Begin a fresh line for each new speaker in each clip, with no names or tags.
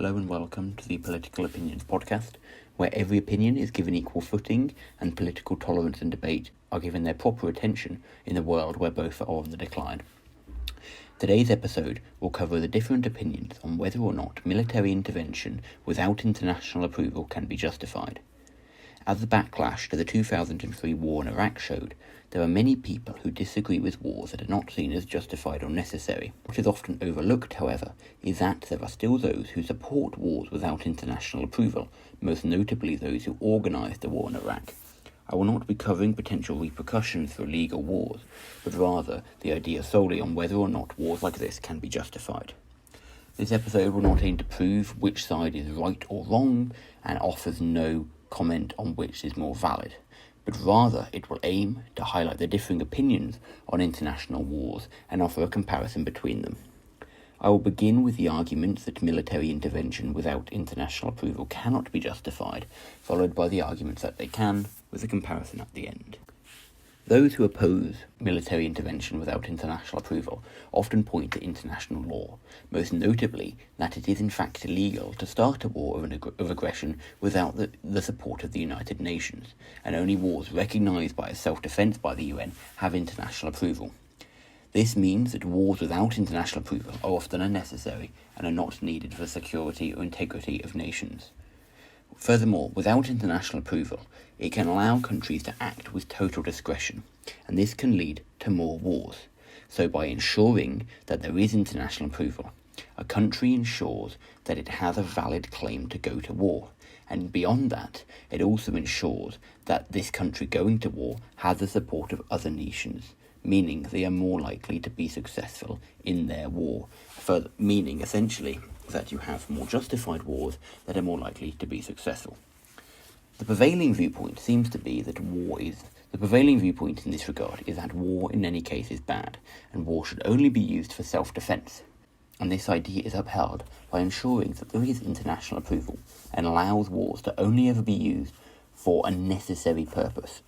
Hello and welcome to the Political Opinions podcast, where every opinion is given equal footing and political tolerance and debate are given their proper attention in a world where both are on the decline. Today's episode will cover the different opinions on whether or not military intervention without international approval can be justified. As the backlash to the 2003 war in Iraq showed, there are many people who disagree with wars that are not seen as justified or necessary. What is often overlooked, however, is that there are still those who support wars without international approval, most notably those who organised the war in Iraq. I will not be covering potential repercussions for illegal wars, but rather the idea solely on whether or not wars like this can be justified. This episode will not aim to prove which side is right or wrong, and offers no comment on which is more valid, but rather it will aim to highlight the differing opinions on international wars and offer a comparison between them. I will begin with the argument that military intervention without international approval cannot be justified, followed by the arguments that they can, with a comparison at the end. Those who oppose military intervention without international approval often point to international law, most notably that it is in fact illegal to start a war of aggression without the support of the United Nations, and only wars recognised by self-defence by the UN have international approval. This means that wars without international approval are often unnecessary and are not needed for the security or integrity of nations. Furthermore, without international approval, it can allow countries to act with total discretion, and this can lead to more wars. So by ensuring that there is international approval, a country ensures that it has a valid claim to go to war, and beyond that, it also ensures that this country going to war has the support of other nations, meaning they are more likely to be successful in their war, meaning essentially that you have more justified wars that are more likely to be successful. The prevailing viewpoint seems to be that the prevailing viewpoint in this regard is that war in any case is bad, and war should only be used for self-defence. And this idea is upheld by ensuring that there is international approval and allows wars to only ever be used for a necessary purpose.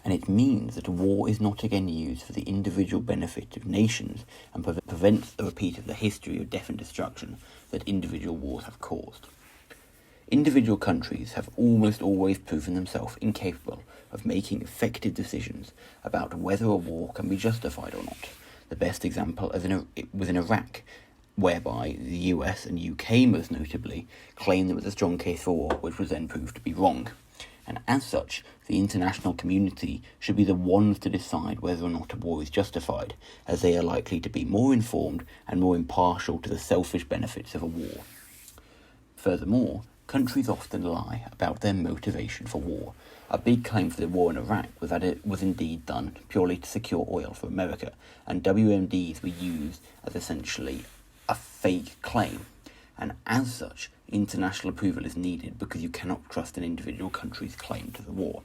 And it means that war is not again used for the individual benefit of nations and prevents a repeat of the history of death and destruction that individual wars have caused. Individual countries have almost always proven themselves incapable of making effective decisions about whether a war can be justified or not. The best example was in Iraq, whereby the US and UK most notably claimed there was a strong case for war, which was then proved to be wrong. And as such, the international community should be the ones to decide whether or not a war is justified, as they are likely to be more informed and more impartial to the selfish benefits of a war. Furthermore, countries often lie about their motivation for war. A big claim for the war in Iraq was that it was indeed done purely to secure oil for America, and WMDs were used as essentially a fake claim. And as such, international approval is needed because you cannot trust an individual country's claim to the war.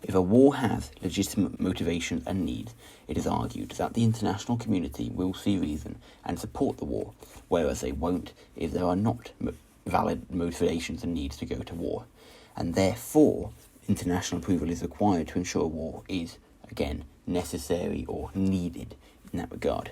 If a war has legitimate motivations and needs, it is argued that the international community will see reason and support the war, whereas they won't if there are not valid motivations and needs to go to war. And therefore, international approval is required to ensure war is, again, necessary or needed in that regard.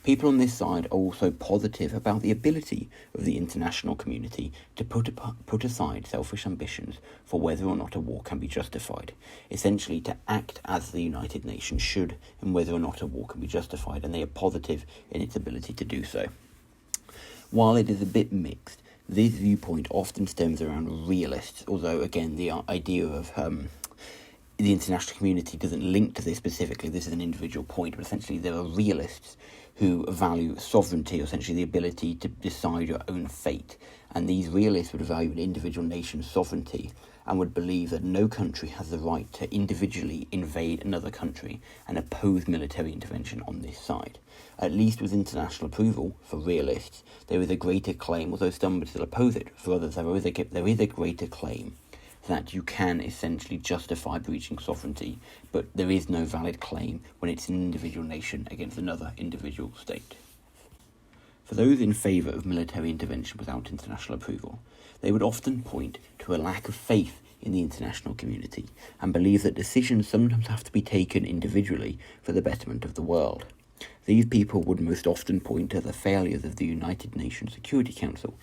People on this side are also positive about the ability of the international community to put aside selfish ambitions for whether or not a war can be justified, essentially to act as the United Nations should in whether or not a war can be justified, and they are positive in its ability to do so. While it is a bit mixed, this viewpoint often stems around realists, although again the idea of the international community doesn't link to this specifically. This is an individual point, but essentially there are realists who value sovereignty, or essentially the ability to decide your own fate. And these realists would value an individual nation's sovereignty and would believe that no country has the right to individually invade another country and oppose military intervention on this side. At least with international approval, for realists, there is a greater claim, although some would still oppose it. For others, there is a greater claim that you can essentially justify breaching sovereignty, but there is no valid claim when it's an individual nation against another individual state. For those in favour of military intervention without international approval, they would often point to a lack of faith in the international community and believe that decisions sometimes have to be taken individually for the betterment of the world. These people would most often point to the failures of the United Nations Security Council.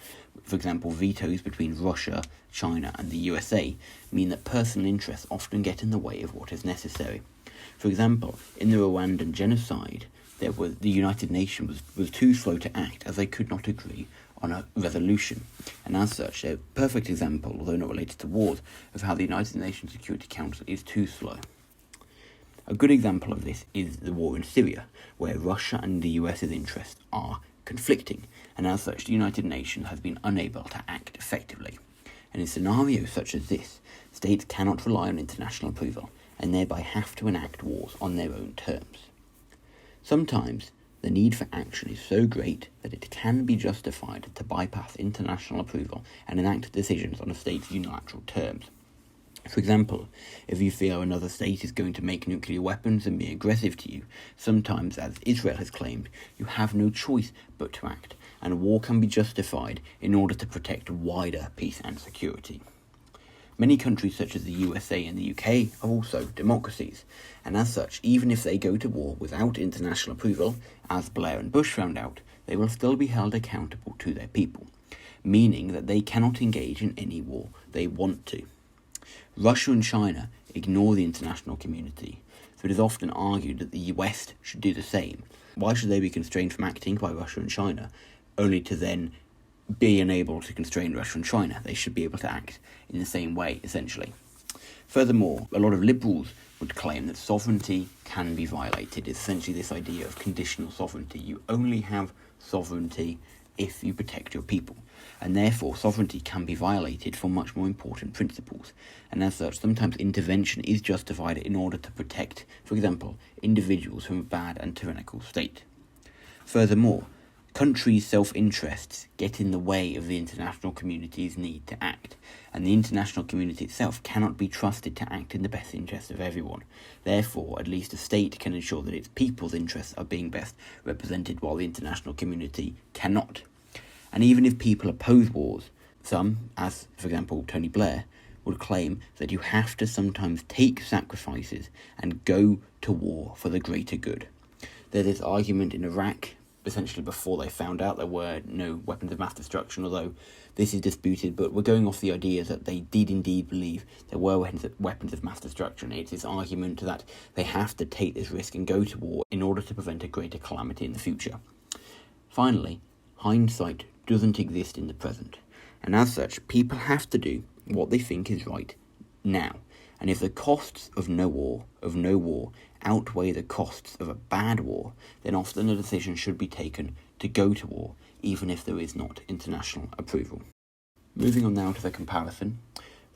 For example, vetoes between Russia, China and the USA mean that personal interests often get in the way of what is necessary. For example, in the Rwandan genocide, the United Nations was too slow to act as they could not agree on a resolution, and as such, a perfect example, although not related to wars, of how the United Nations Security Council is too slow. A good example of this is the war in Syria, where Russia and the US's interests are conflicting, and as such the United Nations has been unable to act effectively. And in scenarios such as this, states cannot rely on international approval, and thereby have to enact wars on their own terms. Sometimes, the need for action is so great that it can be justified to bypass international approval and enact decisions on a state's unilateral terms. For example, if you fear another state is going to make nuclear weapons and be aggressive to you, sometimes, as Israel has claimed, you have no choice but to act, and war can be justified in order to protect wider peace and security. Many countries such as the USA and the UK are also democracies, and as such, even if they go to war without international approval, as Blair and Bush found out, they will still be held accountable to their people, meaning that they cannot engage in any war they want to. Russia and China ignore the international community, so it is often argued that the West should do the same. Why should they be constrained from acting by Russia and China, only to then be unable to constrain Russia and China? They should be able to act in the same way, essentially. Furthermore, a lot of liberals would claim that sovereignty can be violated. It's essentially this idea of conditional sovereignty. You only have sovereignty if you protect your people, and therefore sovereignty can be violated for much more important principles, and as such sometimes intervention is justified in order to protect, for example, individuals from a bad and tyrannical state. Furthermore, countries' self-interests get in the way of the international community's need to act, and the international community itself cannot be trusted to act in the best interest of everyone. Therefore, at least a state can ensure that its people's interests are being best represented, while the international community cannot. And even if people oppose wars, some, as for example Tony Blair, would claim that you have to sometimes take sacrifices and go to war for the greater good. There's this argument in Iraq, essentially before they found out there were no weapons of mass destruction, although this is disputed, but we're going off the idea that they did indeed believe there were weapons of mass destruction. It's this argument that they have to take this risk and go to war in order to prevent a greater calamity in the future. Finally, hindsight doesn't exist in the present, and as such, people have to do what they think is right now. And if the costs of no war outweigh the costs of a bad war, then often a decision should be taken to go to war, even if there is not international approval. Moving on now to the comparison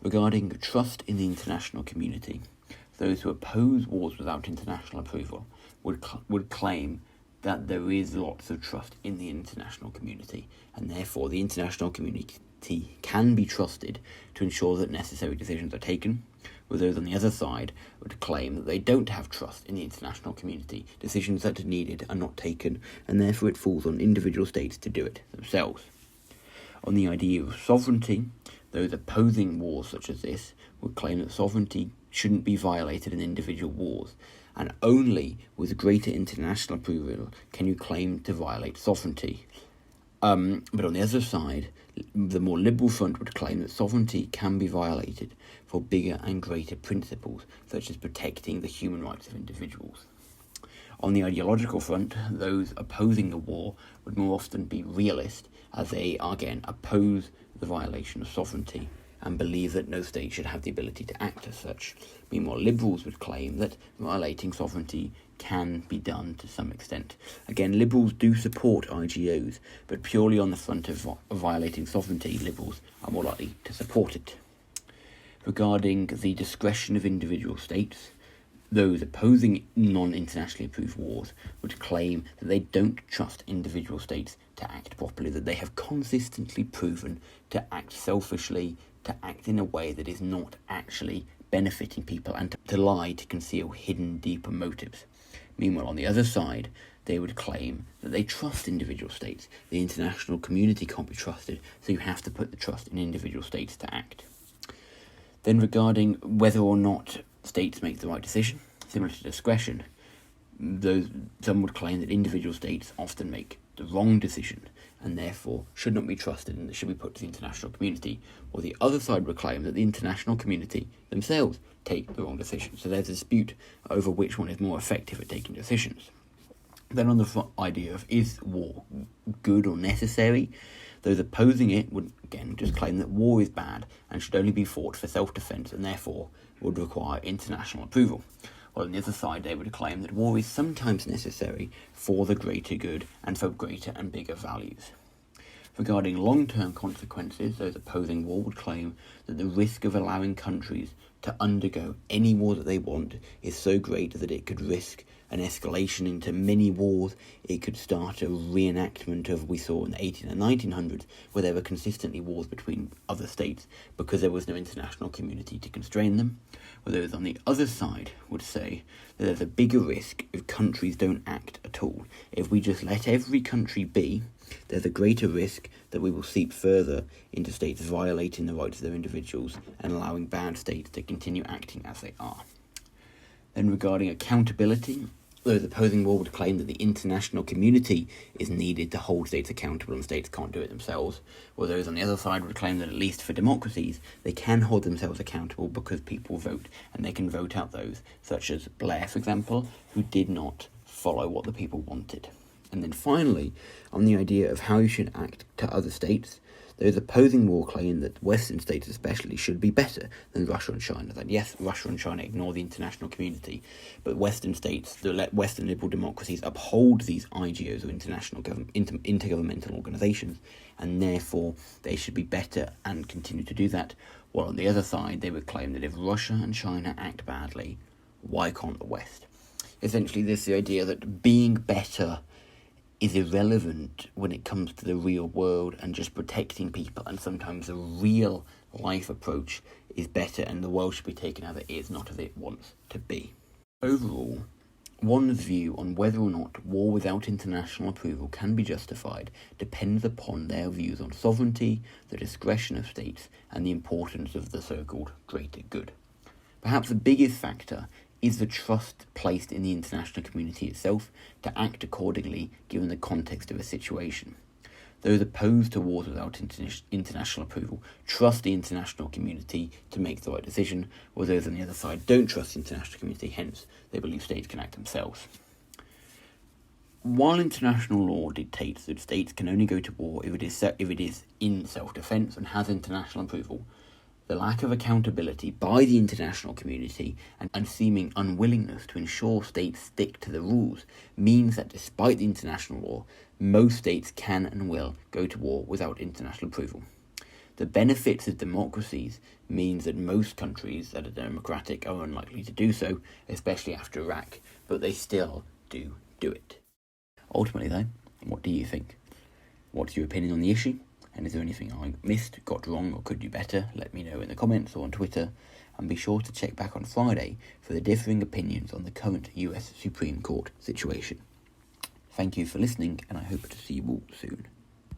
regarding trust in the international community. Those who oppose wars without international approval would claim that there is lots of trust in the international community, and therefore the international community can be trusted to ensure that necessary decisions are taken, where those on the other side would claim that they don't have trust in the international community. Decisions that are needed are not taken, and therefore it falls on individual states to do it themselves. On the idea of sovereignty, those opposing wars such as this would claim that sovereignty shouldn't be violated in individual wars, and only with greater international approval can you claim to violate sovereignty. But on the other side, the more liberal front would claim that sovereignty can be violated for bigger and greater principles, such as protecting the human rights of individuals. On the ideological front, those opposing the war would more often be realist, as they, again, oppose the violation of sovereignty and believe that no state should have the ability to act as such. Meanwhile, liberals would claim that violating sovereignty can be done to some extent. Again, liberals do support IGOs, but purely on the front of violating sovereignty, liberals are more likely to support it. Regarding the discretion of individual states, those opposing non-internationally approved wars would claim that they don't trust individual states to act properly, that they have consistently proven to act selfishly, to act in a way that is not actually benefiting people, and to lie to conceal hidden deeper motives. Meanwhile, on the other side, they would claim that they trust individual states. The international community can't be trusted, so you have to put the trust in individual states to act. Then regarding whether or not states make the right decision, similar to discretion, some would claim that individual states often make the wrong decision and therefore should not be trusted and should be put to the international community, or the other side would claim that the international community themselves take the wrong decision. So there's a dispute over which one is more effective at taking decisions. Then on the idea of is war good or necessary, those opposing it would again just claim that war is bad and should only be fought for self-defence and therefore would require international approval. While on the other side they would claim that war is sometimes necessary for the greater good and for greater and bigger values. Regarding long-term consequences, those opposing war would claim that the risk of allowing countries to undergo any war that they want is so great that it could risk an escalation into many wars. It could start a reenactment of we saw in the 1800s and 1900s, where there were consistently wars between other states because there was no international community to constrain them. Where those on the other side would say that there's a bigger risk if countries don't act at all. If we just let every country be, there's a greater risk that we will seep further into states violating the rights of their individuals and allowing bad states to continue acting as they are. Then regarding accountability, those opposing war would claim that the international community is needed to hold states accountable and states can't do it themselves, while those on the other side would claim that at least for democracies, they can hold themselves accountable because people vote, and they can vote out those, such as Blair, for example, who did not follow what the people wanted. And then finally, on the idea of how you should act to other states, those opposing war claim that Western states especially should be better than Russia and China. That yes, Russia and China ignore the international community, but Western states, the Western liberal democracies, uphold these IGOs or international intergovernmental organisations, and therefore they should be better and continue to do that. While on the other side, they would claim that if Russia and China act badly, why can't the West? Essentially, this is the idea that being better is irrelevant when it comes to the real world and just protecting people, and sometimes the real life approach is better and the world should be taken as it is, not as it wants to be. Overall, one's view on whether or not war without international approval can be justified depends upon their views on sovereignty, the discretion of states, and the importance of the so-called greater good. Perhaps the biggest factor is the trust placed in the international community itself to act accordingly given the context of a situation. Those opposed to wars without international approval trust the international community to make the right decision, while those on the other side don't trust the international community, hence they believe states can act themselves. While international law dictates that states can only go to war if it is in self-defence and has international approval, the lack of accountability by the international community and seeming unwillingness to ensure states stick to the rules means that despite the international law, most states can and will go to war without international approval. The benefits of democracies means that most countries that are democratic are unlikely to do so, especially after Iraq, but they still do it. Ultimately though, what do you think? What's your opinion on the issue? And is there anything I missed, got wrong, or could do better? Let me know in the comments or on Twitter. And be sure to check back on Friday for the differing opinions on the current US Supreme Court situation. Thank you for listening, and I hope to see you all soon.